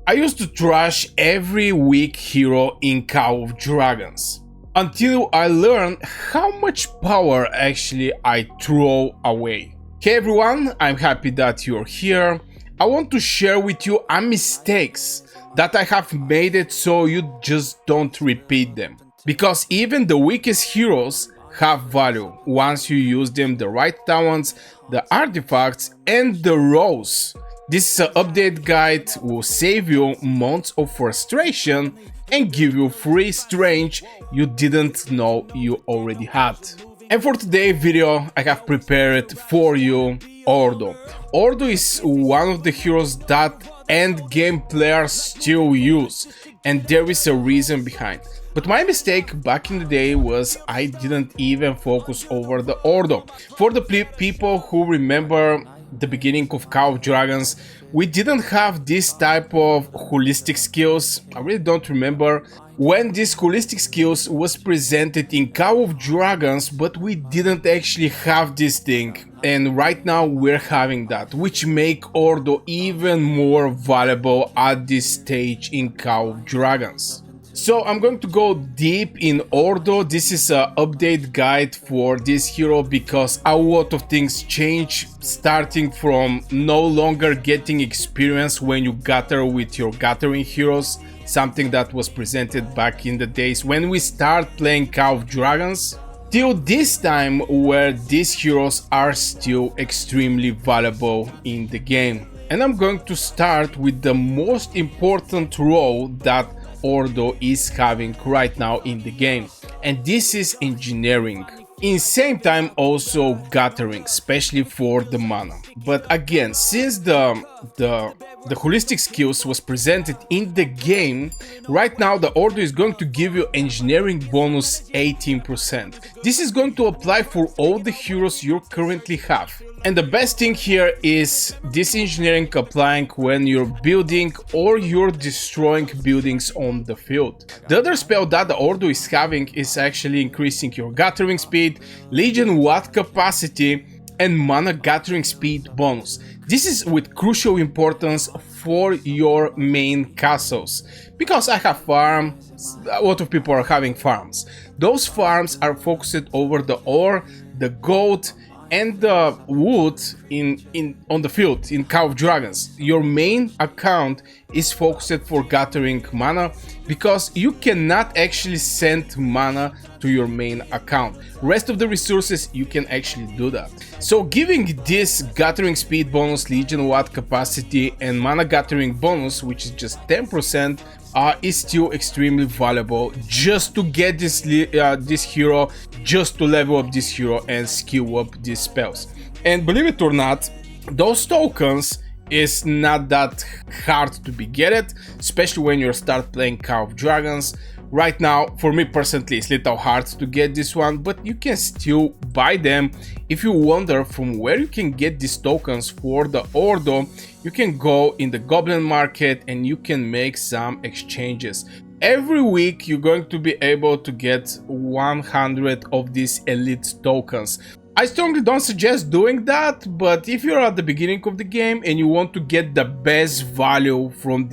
I used to trash every weak hero in Call of Dragons, until I learned how much power actually I throw away. Hey everyone, I'm happy that you're here. I want to share with you mistakes that I have made it so you just don't repeat them. Because even the weakest heroes have value once you use them the right talents, the artifacts and the roles. This update guide will save you months of frustration and give you free strength you didn't know you already had. And for today's video I have prepared for you Ordo. Ordo is one of the heroes that endgame players still use, and there is a reason behind. But my mistake back in the day was I didn't even focus over the Ordo. For the people who remember the beginning of Call of Dragons, we didn't have this type of holistic skills. I really don't remember when this holistic skills was presented in Call of Dragons, but we didn't actually have this thing. And right now we're having that, which make Ordo even more valuable at this stage in Call of Dragons. So I'm going to go deep in Ordo. This is an update guide for this hero because a lot of things change, starting from no longer getting experience when you gather with your gathering heroes, something that was presented back in the days when we start playing Call of Dragons, till this time where these heroes are still extremely valuable in the game. And I'm going to start with the most important role that Ordo is having right now in the game, and this is engineering. In same time also gathering, especially for the mana. But again, since the holistic skills was presented in the game, right now the Ordo is going to give you engineering bonus 18%. This is going to apply for all the heroes you currently have. And the best thing here is this engineering applying when you're building or you're destroying buildings on the field. The other spell that the Ordo is having is actually increasing your gathering speed, Legion watt capacity and mana gathering speed bonus. This is with crucial importance for your main castles, because I have farms, a lot of people are having farms. Those farms are focused over the ore, the gold and the wood on the field in Call of Dragons. Your main account is focused for gathering mana, because you cannot actually send mana to your main account. Rest of the resources you can actually do that. So giving this gathering speed bonus, Legion watt capacity and mana gathering bonus, which is just 10%, is still extremely valuable just to get this hero, just to level up this hero and skill up these spells. And believe it or not, those tokens is not that hard to be get it, especially when you start playing Call of Dragons. Right now, for me personally, it's little hard to get this one, but you can still buy them. If you wonder from where you can get these tokens for the Ordo, you can go in the Goblin Market and you can make some exchanges. Every week you're going to be able to get 100 of these elite tokens. I strongly don't suggest doing that, but if you're at the beginning of the game and you want to get the best value from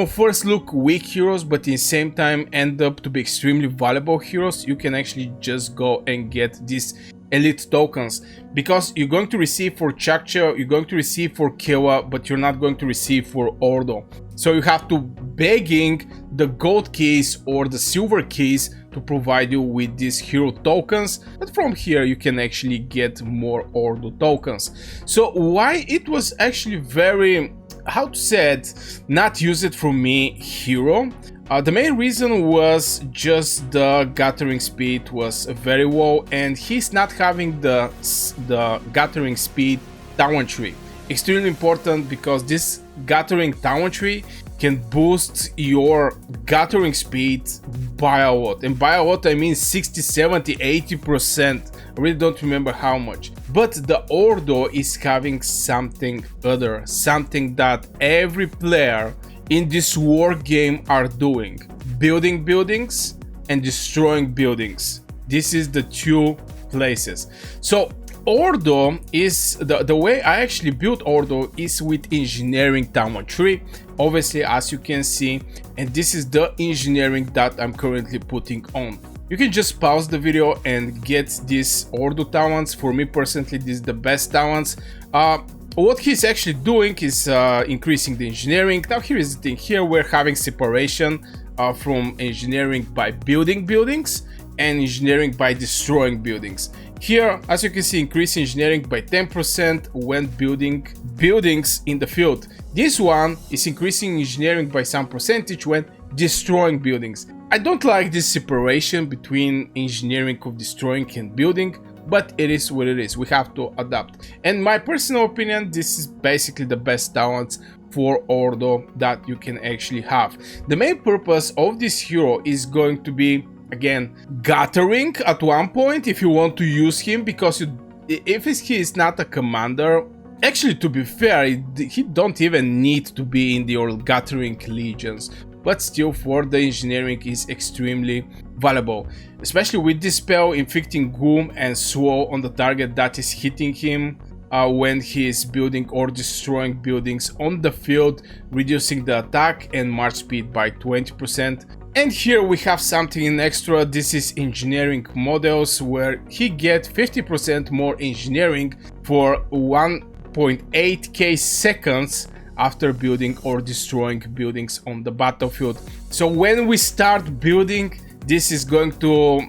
first look weak heroes, but in same time end up to be extremely valuable heroes, you can actually just go and get these elite tokens, because you're going to receive for Chakcha, you're going to receive for Kewa, but you're not going to receive for Ordo. So you have to begging the gold keys or the silver keys to provide you with these hero tokens, but from here you can actually get more Ordo tokens. So why it was actually very, how to say it, not use it for me hero. The main reason was just the gathering speed was very low, and he's not having the gathering speed talent tree. Extremely important, because this gathering talent tree can boost your gathering speed by a lot, and by a lot I mean 60, 70, 80%. I really don't remember how much. But the Ordo is having something other, something that every player in this war game are doing: building buildings and destroying buildings. This is the two places. So Ordo is the way I actually built Ordo is with engineering downward tree, obviously, as you can see, and this is the engineering that I'm currently putting on. You can just pause the video and get these Ordo talents. For me personally, this is the best talents. What he's actually doing is increasing the engineering. Now here is the thing, here we're having separation from engineering by building buildings and engineering by destroying buildings. Here, as you can see, increase engineering by 10% when building buildings in the field. This one is increasing engineering by some percentage when destroying buildings. I don't like this separation between engineering of destroying and building, but it is what it is. We have to adapt. And my personal opinion, this is basically the best talents for Ordo that you can actually have. The main purpose of this hero is going to be, again, guttering at one point if you want to use him, because if he is not a commander, actually, to be fair, he don't even need to be in the guttering legions, but still for the engineering is extremely valuable, especially with this spell inflicting gloom and swow on the target that is hitting him when he is building or destroying buildings on the field, reducing the attack and march speed by 20%. And here we have something in extra. This is engineering models, where he gets 50% more engineering for 1.8k seconds after building or destroying buildings on the battlefield. So when we start building, this is going to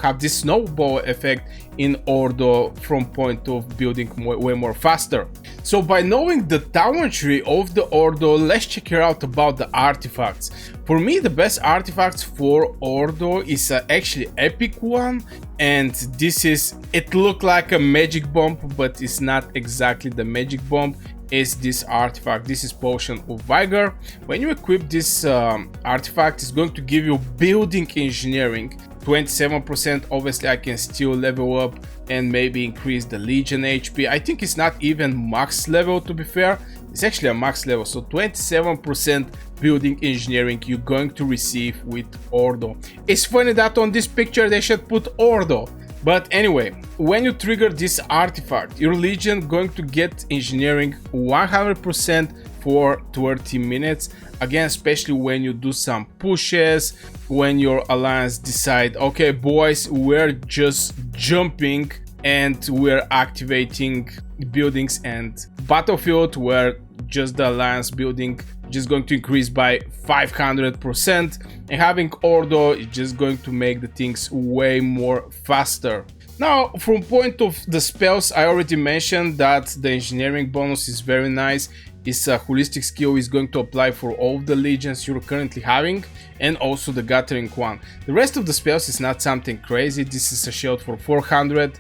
have this snowball effect in Ordo from point of building way more faster. So by knowing the talent tree of the Ordo, let's check out about the artifacts. For me, the best artifacts for Ordo is actually epic one, and this is, it looked like a magic bomb, but it's not exactly the magic bomb. Is this artifact. This is Potion of Vigor. When you equip this artifact, it's going to give you building engineering 27%. Obviously, I can still level up and maybe increase the Legion HP. I think it's not even max level, to be fair. It's actually a max level, so 27% building engineering you're going to receive with Ordo. It's funny that on this picture they should put Ordo. But anyway, when you trigger this artifact, your legion going to get engineering 100% for 30 minutes. Again, especially when you do some pushes, when your alliance decide, okay boys, we're just jumping and we're activating buildings and battlefield, where just the alliance building just going to increase by 500%, and having Ordo is just going to make the things way more faster. Now, from point of the spells, I already mentioned that the engineering bonus is very nice. It's a holistic skill, is going to apply for all the legions you're currently having, and also the gathering one. The rest of the spells is not something crazy. This is a shield for 400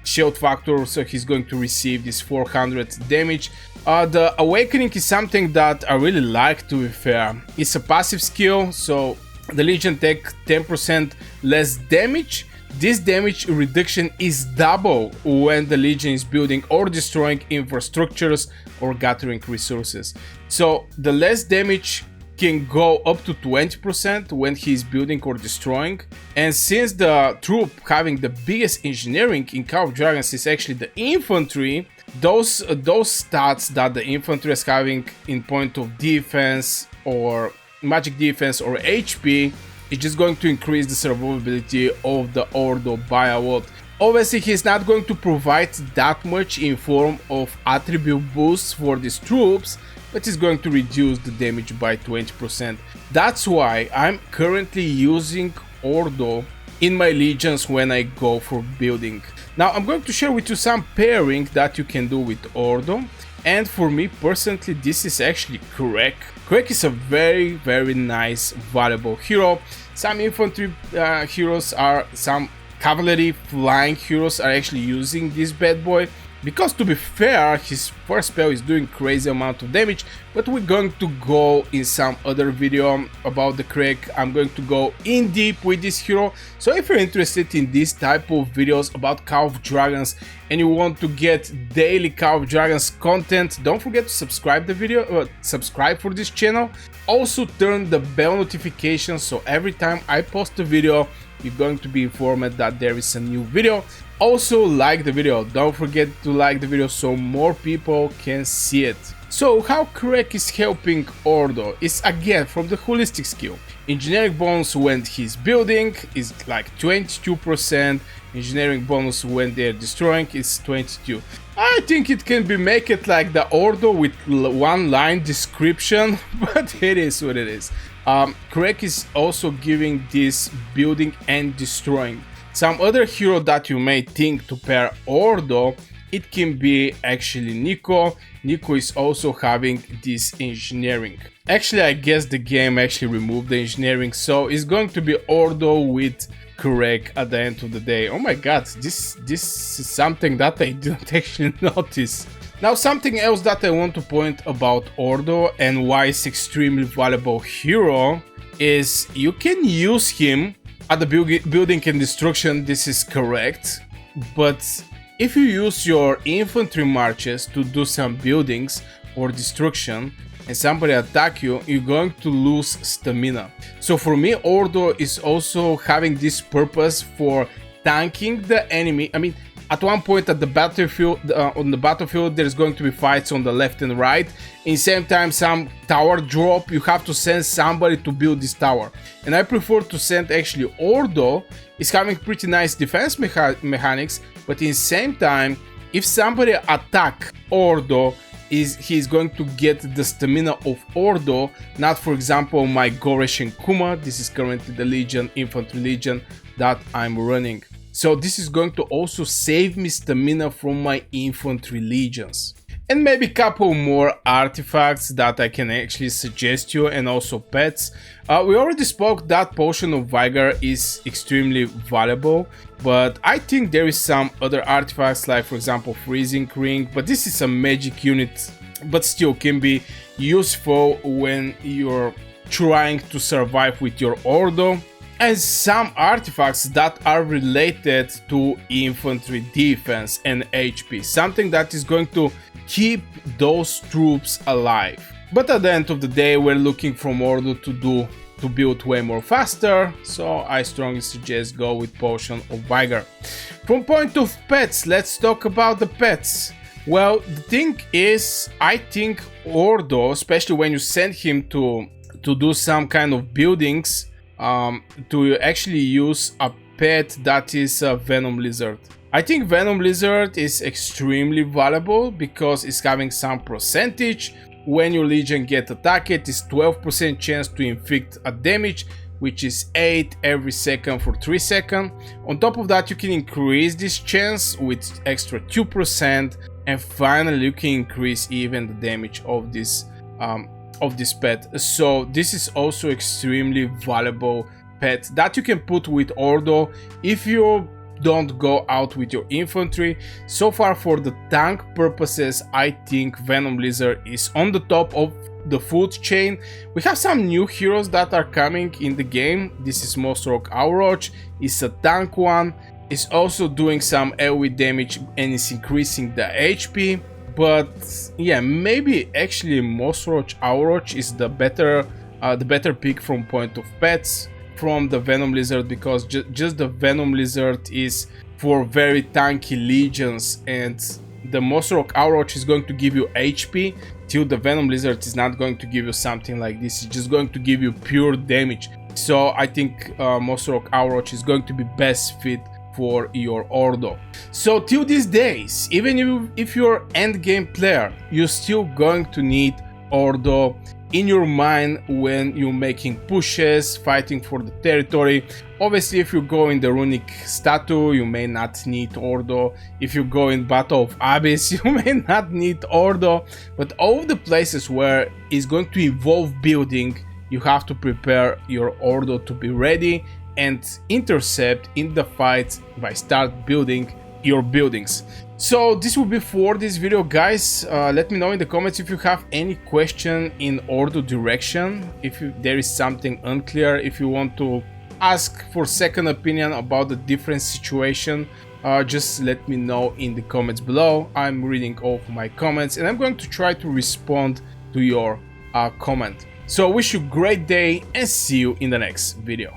shield factor, so he's going to receive this 400 damage. The awakening is something that I really like, to be fair. It's a passive skill, so the legion take 10% less damage. This damage reduction is double when the legion is building or destroying infrastructures or gathering resources. So the less damage can go up to 20% when he is building or destroying. And since the troop having the biggest engineering in Call of Dragons is actually the infantry, those stats that the infantry is having in point of defense or magic defense or HP is just going to increase the survivability of the Ordo by a lot. Obviously, he's not going to provide that much in form of attribute boosts for these troops, but it's going to reduce the damage by 20%. That's why I'm currently using Ordo in my legions when I go for building. Now I'm going to share with you some pairing that you can do with Ordo, and for me personally this is actually Craig. Craig is a very nice valuable hero. Some infantry heroes are, some cavalry flying heroes are actually using this bad boy, because to be fair, his first spell is doing crazy amount of damage, but we're going to go in some other video about the Craig. I'm going to go in deep with this hero. So if you're interested in this type of videos about Call of Dragons and you want to get daily Call of Dragons content, don't forget to subscribe subscribe for this channel. Also turn the bell notification so every time I post a video you're going to be informed that there is a new video. Also like the video, don't forget to like the video so more people can see it. So how Crack is helping Ordo is again from the holistic skill. Engineering bonus when he's building is like 22%, engineering bonus when they're destroying is 22%. I think it can be make it like the Ordo with one line description, but it is what it is. Crack is also giving this building and destroying. Some other hero that you may think to pair Ordo, it can be actually Nico. Nico is also having this engineering. Actually, I guess the game actually removed the engineering, so it's going to be Ordo with Crack at the end of the day. Oh my god, this is something that I didn't actually notice. Now, something else that I want to point about Ordo and why it's extremely valuable hero is you can use him at the building and destruction. This is correct, but if you use your infantry marches to do some buildings or destruction and somebody attack you, you're going to lose stamina. So for me, Ordo is also having this purpose for tanking the enemy. I mean, at one point at the battlefield, on the battlefield, there's going to be fights on the left and right. In the same time, some tower drop, you have to send somebody to build this tower. And I prefer to send actually Ordo. Is having pretty nice defense mechanics, but in the same time, if somebody attack Ordo, he's going to get the stamina of Ordo, not for example my Goresh and Kuma. This is currently the Legion, Infantry Legion that I'm running. So this is going to also save me stamina from my Infantry Legions. And maybe a couple more artifacts that I can actually suggest you, and also pets. We already spoke that Potion of Vigor is extremely valuable, but I think there is some other artifacts like for example Freezing Ring, but this is a magic unit, but still can be useful when you're trying to survive with your Ordo. And some artifacts that are related to infantry defense and HP, something that is going to keep those troops alive. But at the end of the day, we're looking from Ordo to build way more faster, so I strongly suggest go with Potion of Vigor. From point of pets, let's talk about the pets. Well, the thing is, I think Ordo, especially when you send him to do some kind of buildings, to actually use a pet that is a Venom Lizard. I think Venom Lizard is extremely valuable because it's having some percentage. When your Legion get attacked, it's 12% chance to inflict a damage, which is 8 every second for 3 seconds. On top of that, you can increase this chance with extra 2%, and finally you can increase even the damage of this pet. So this is also extremely valuable pet that you can put with Ordo if you don't go out with your infantry. So far for the tank purposes, I think Venom Lizard is on the top of the food chain. We have some new heroes that are coming in the game. This is Mosrock Auroch, it's a tank one. It's also doing some AoE damage and is increasing the HP. But yeah, maybe actually Mosrock Auroch is the better pick from point of pets from the Venom Lizard, because just the Venom Lizard is for very tanky legions, and the Mosrock Auroch is going to give you HP, till the Venom Lizard is not going to give you something like this. It's just going to give you pure damage. So I think Mosrock Auroch is going to be best fit for your Ordo. So till these days, even if you're endgame player, you're still going to need Ordo in your mind when you're making pushes, fighting for the territory. Obviously, if you go in the runic statue, you may not need Ordo. If you go in Battle of Abyss, you may not need Ordo. But all the places where it's going to involve building, you have to prepare your Ordo to be ready and intercept in the fights by start building your buildings. So this will be for this video, guys. Let me know in the comments if you have any question in Ordo direction, if there is something unclear, if you want to ask for second opinion about the different situation, just let me know in the comments below. I'm reading all of my comments and I'm going to try to respond to your comment. So I wish you a great day and see you in the next video.